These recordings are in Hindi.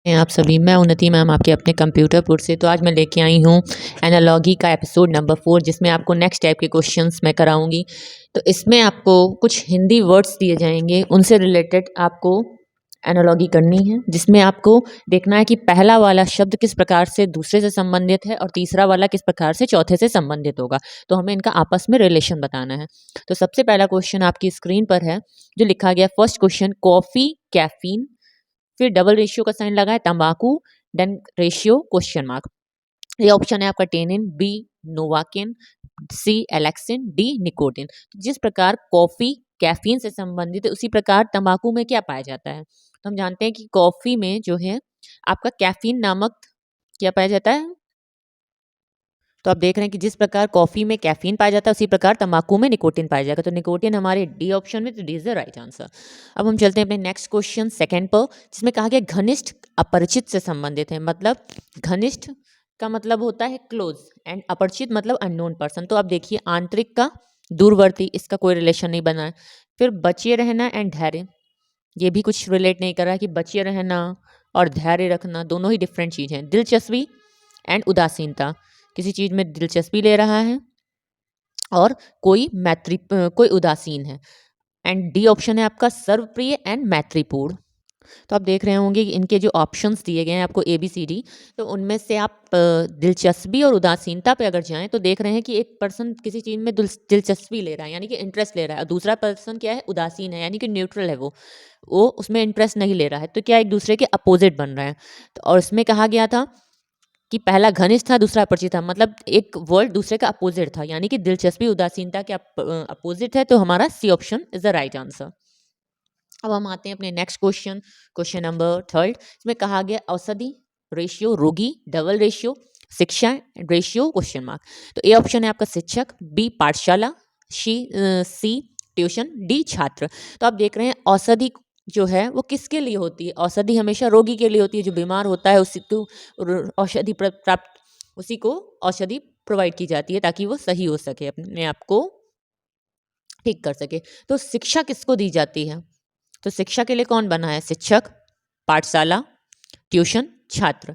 हैं आप सभी। मैं उन्नति मैम आपके अपने कंप्यूटर पुर से। तो आज मैं लेके आई हूँ एनालॉजी का एपिसोड नंबर 4, जिसमें आपको नेक्स्ट टाइप के क्वेश्चंस मैं कराऊंगी। तो इसमें आपको कुछ हिंदी वर्ड्स दिए जाएंगे, उनसे रिलेटेड आपको एनालॉजी करनी है, जिसमें आपको देखना है कि पहला वाला शब्द किस प्रकार से दूसरे से संबंधित है और तीसरा वाला किस प्रकार से चौथे से संबंधित होगा। तो हमें इनका आपस में रिलेशन बताना है। तो सबसे पहला क्वेश्चन आपकी स्क्रीन पर है जो लिखा गया। फर्स्ट क्वेश्चन, कॉफी, कैफीन, फिर डबल रेशियो का साइन लगा है, तंबाकू, देन रेशियो क्वेश्चन मार्क। ये ऑप्शन है आपका टेनिन, बी नोवाकिन, सी एलेक्सिन, डी निकोटिन। तो जिस प्रकार कॉफी कैफीन से संबंधित है, उसी प्रकार तंबाकू में क्या पाया जाता है। तो हम जानते हैं कि कॉफी में जो है आपका कैफीन नामक क्या पाया जाता है। तो आप देख रहे हैं कि जिस प्रकार कॉफी में कैफीन पाया जाता है, उसी प्रकार तंबाकू में निकोटिन पाया जाएगा। तो निकोटिन हमारे डी ऑप्शन में, तो D is the right answer. अब हम चलते हैं अपने नेक्स्ट क्वेश्चन सेकंड पर, जिसमें कहा गया घनिष्ठ अपरिचित से संबंधित है। मतलब घनिष्ठ का मतलब होता है क्लोज एंड अपरिचित मतलब अननोन पर्सन। तो आप देखिए आंतरिक का दूरवर्ती, इसका कोई रिलेशन नहीं बना है। फिर बचे रहना एंड धैर्य, ये भी कुछ रिलेट नहीं कर रहा है कि बचे रहना और धैर्य रखना दोनों ही डिफरेंट चीज़ हैं। दिलचस्पी एंड उदासीनता, किसी चीज़ में दिलचस्पी ले रहा है और कोई उदासीन है। एंड डी ऑप्शन है आपका सर्वप्रिय एंड मैत्रीपूर्ण। तो आप देख रहे होंगे कि इनके जो ऑप्शंस दिए गए हैं आपको ए बी सी डी, तो उनमें से आप दिलचस्पी और उदासीनता पे अगर जाएं तो देख रहे हैं कि एक पर्सन किसी चीज़ में दिलचस्पी ले रहा है, यानी कि इंटरेस्ट ले रहा है, और दूसरा पर्सन क्या है, उदासीन है, यानी कि न्यूट्रल है, वो उसमें इंटरेस्ट नहीं ले रहा है। तो क्या एक दूसरे के अपोजिट बन रहे हैं। तो और इसमें कहा गया था कि पहला घनिष्ठ था, दूसरा अपरिचित था, मतलब एक वर्ड दूसरे का अपोजिट था, यानी कि दिलचस्पी उदासीनता के अपोजिट है। तो हमारा C option is the right answer. अब हम आते हैं अपने next question, question number third. इसमें कहा गया औषधि, रेशियो रोगी, डबल रेशियो शिक्षा, रेशियो क्वेश्चन मार्क। तो ए ऑप्शन है आपका शिक्षक, बी पाठशाला, सी ट्यूशन, डी छात्र। तो आप देख रहे हैं औषधि जो है वो किसके लिए होती है। औषधि हमेशा रोगी के लिए होती है, जो बीमार होता है उसी को औषधि प्राप्त, उसी को औषधि प्रोवाइड की जाती है ताकि वो सही हो सके, अपने आप को ठीक कर सके। तो शिक्षा किसको दी जाती है। तो शिक्षा के लिए कौन बना है, शिक्षक, पाठशाला, ट्यूशन, छात्र।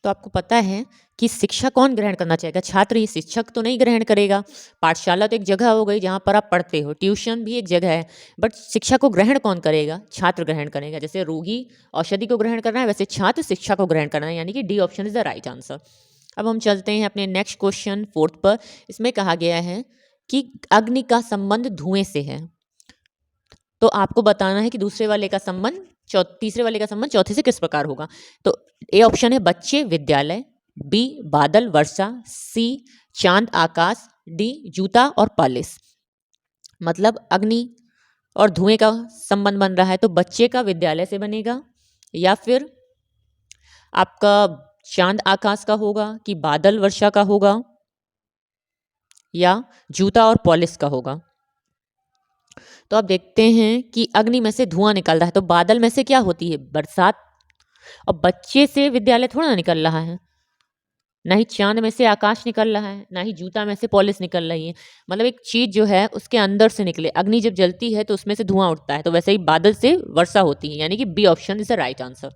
तो आपको पता है कि शिक्षा कौन ग्रहण करना चाहेगा, छात्र ही, शिक्षक तो नहीं ग्रहण करेगा। पाठशाला तो एक जगह हो गई जहाँ पर आप पढ़ते हो, ट्यूशन भी एक जगह है, बट शिक्षा को ग्रहण कौन करेगा, छात्र ग्रहण करेगा। जैसे रोगी औषधि को ग्रहण करना है, वैसे छात्र शिक्षा को ग्रहण करना है, यानी कि D option is the right answer. अब हम चलते हैं अपने नेक्स्ट क्वेश्चन फोर्थ पर। इसमें कहा गया है कि अग्नि का संबंध धुएं से है। तो आपको बताना है कि दूसरे वाले का संबंध तीसरे वाले का संबंध चौथे से किस प्रकार होगा। तो ए ऑप्शन है बच्चे विद्यालय, बी बादल वर्षा, सी चांद आकाश, डी जूता और पॉलिश। मतलब अग्नि और धुएं का संबंध बन रहा है, तो बच्चे का विद्यालय से बनेगा, या फिर आपका चांद आकाश का होगा, कि बादल वर्षा का होगा, या जूता और पॉलिश का होगा। तो आप देखते हैं कि अग्नि में से धुआं निकल रहा है, तो बादल में से क्या होती है, बरसात। और बच्चे से विद्यालय थोड़ा ना निकल रहा है, ना ही चांद में से आकाश निकल रहा है, ना ही जूता में से पॉलिश निकल रही है। मतलब एक चीज जो है उसके अंदर से निकले। अग्नि जब जलती है तो उसमें से धुआं उठता है, तो वैसे ही बादल से वर्षा होती है, यानी कि B option is the right answer.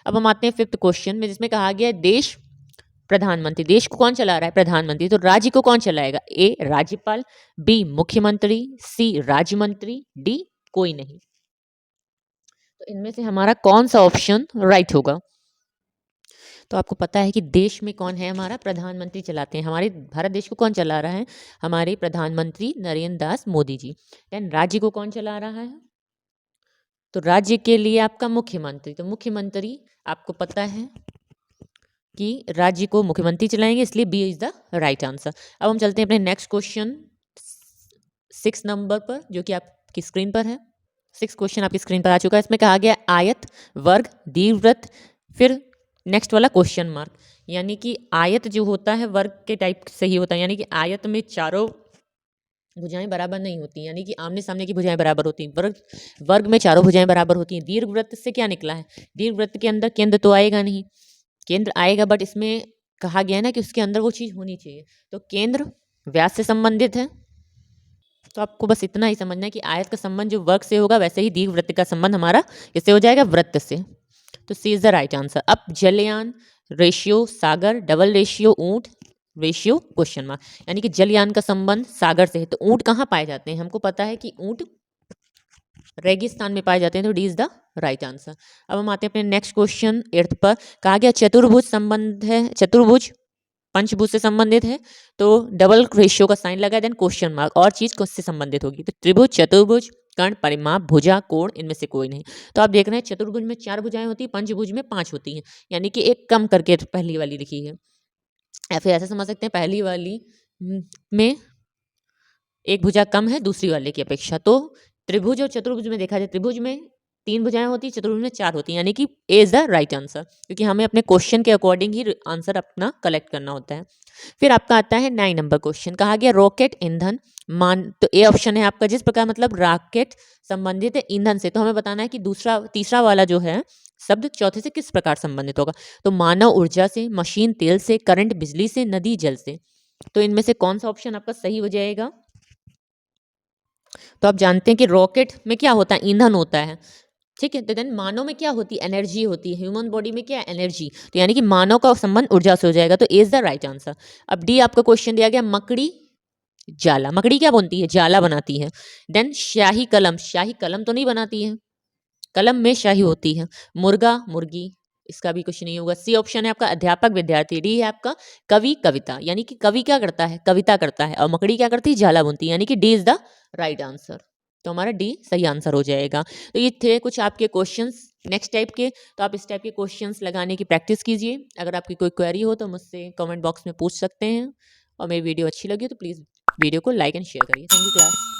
अब हम आते हैं फिफ्थ क्वेश्चन में, जिसमें कहा गया देश प्रधानमंत्री, देश को कौन चला रहा है, प्रधानमंत्री। तो राज्य को कौन चलाएगा, ए राज्यपाल, बी मुख्यमंत्री, सी राज्य मंत्री, डी कोई नहीं। तो इनमें से हमारा कौन सा ऑप्शन राइट होगा। तो आपको पता है कि देश में कौन है, हमारा प्रधानमंत्री चलाते हैं। हमारे भारत देश को कौन चला रहा है, हमारे प्रधानमंत्री नरेंद्र दास मोदी जी। देन राज्य को कौन चला रहा है, तो राज्य के लिए आपका मुख्यमंत्री। तो मुख्यमंत्री आपको पता है कि राज्य को मुख्यमंत्री चलाएंगे, इसलिए B is the right answer. अब हम चलते हैं अपने नेक्स्ट क्वेश्चन 6 नंबर पर, जो कि आपकी स्क्रीन पर है। 6 क्वेश्चन आपकी स्क्रीन पर आ चुका है। इसमें कहा गया आयत, वर्ग, दीर्घवृत्त, फिर नेक्स्ट वाला क्वेश्चन मार्क। यानी कि आयत जो होता है वर्ग के टाइप से ही होता है, यानी कि आयत में चारों भुजाएं बराबर नहीं होती, यानी कि आमने सामने की भुजाएं बराबर होती हैं। वर्ग में चारों भुजाएं बराबर होती हैं। दीर्घवृत्त से क्या निकला है, दीर्घवृत्त के अंदर केंद्र तो आएगा नहीं, केंद्र आएगा बट इसमें कहा गया ना कि उसके अंदर वो चीज़ होनी चाहिए। तो केंद्र व्यास से संबंधित है। तो आपको बस इतना ही समझना है कि आयत का संबंध जो वर्ग से होगा, वैसे ही दीर्घवृत्त का संबंध हमारा इससे हो जाएगा, वृत्त से। तो सी इज द राइट आंसर। अब जलयान, रेशियो सागर, डबल रेशियो ऊंट, रेशियो क्वेश्चन मार्क, यानी कि जलयान का संबंध सागर से है। तो ऊंट कहाँ पाए जाते हैं? हमको पता है कि ऊंट रेगिस्तान में पाए जाते हैं, तो D is the right answer. अब हम आते हैं अपने नेक्स्ट क्वेश्चन 8th पर। कहा गया चतुर्भुज संबंध है, चतुर्भुज पंचभुज से संबंधित है, तो डबल रेशियो का साइन लगा, देन क्वेश्चन मार्क, और चीज किससे संबंधित होगी? तो त्रिभुज, चतुर्भुज, कर्ण, परिमाप, भुजा, कोण, इनमें से कोई नहीं। तो आप देख रहे हैं चतुर्भुज में 4 भुजाएं होती हैं, पंचभुज में 5 होती हैं, यानी कि एक कम करके पहली वाली लिखी है। या फिर ऐसा समझ सकते हैं पहली वाली में एक भुजा कम है दूसरी वाले की अपेक्षा। तो त्रिभुज और चतुर्भुज में देखा जाए, त्रिभुज में 3 भुजाएं होती है, चतुर्भुज में 4 होती है, यानी कि ए इज द राइट आंसर, क्योंकि हमें अपने क्वेश्चन के अकॉर्डिंग ही आंसर अपना कलेक्ट करना होता है। फिर आपका आता है 9 नंबर क्वेश्चन। कहा गया रॉकेट ईंधन मान, तो ए ऑप्शन है आपका, जिस प्रकार मतलब रॉकेट संबंधित है ईंधन से, तो हमें बताना है कि दूसरा तीसरा वाला जो है शब्द चौथे से किस प्रकार संबंधित होगा। तो मानव ऊर्जा से, मशीन तेल से, करंट बिजली से, नदी जल से। तो इनमें से कौन सा ऑप्शन आपका सही हो जाएगा? तो आप जानते हैं कि रॉकेट में क्या होता है? ईंधन होता है, ठीक है। तो देन मानव में क्या होती है? एनर्जी होती है। ह्यूमन बॉडी में क्या है? एनर्जी। तो यानी कि मानव का संबंध ऊर्जा से हो जाएगा, तो ए इज द राइट आंसर। अब डी आपका क्वेश्चन दिया गया मकड़ी जाला, मकड़ी क्या बनती है? जाला बनाती है। देन शाही कलम, शाही कलम तो नहीं बनाती है, कलम में शाही होती है। मुर्गा, मुर्गी, इसका भी कुछ नहीं होगा। सी ऑप्शन है आपका अध्यापक, विद्यार्थी। डी है आपका कवि, कविता, यानी कि कवि क्या करता है? कविता करता है, और मकड़ी क्या करती है? जाला बुनती है, यानी कि D is the right answer. तो हमारा डी सही आंसर हो जाएगा। तो ये थे कुछ आपके क्वेश्चंस नेक्स्ट टाइप के। तो आप इस टाइप के क्वेश्चंस लगाने की प्रैक्टिस कीजिए। अगर आपकी कोई क्वेरी हो तो मुझसे कमेंट बॉक्स में पूछ सकते हैं, और मेरी वीडियो अच्छी लगी तो प्लीज़ वीडियो को लाइक एंड शेयर करिए। Thank you class.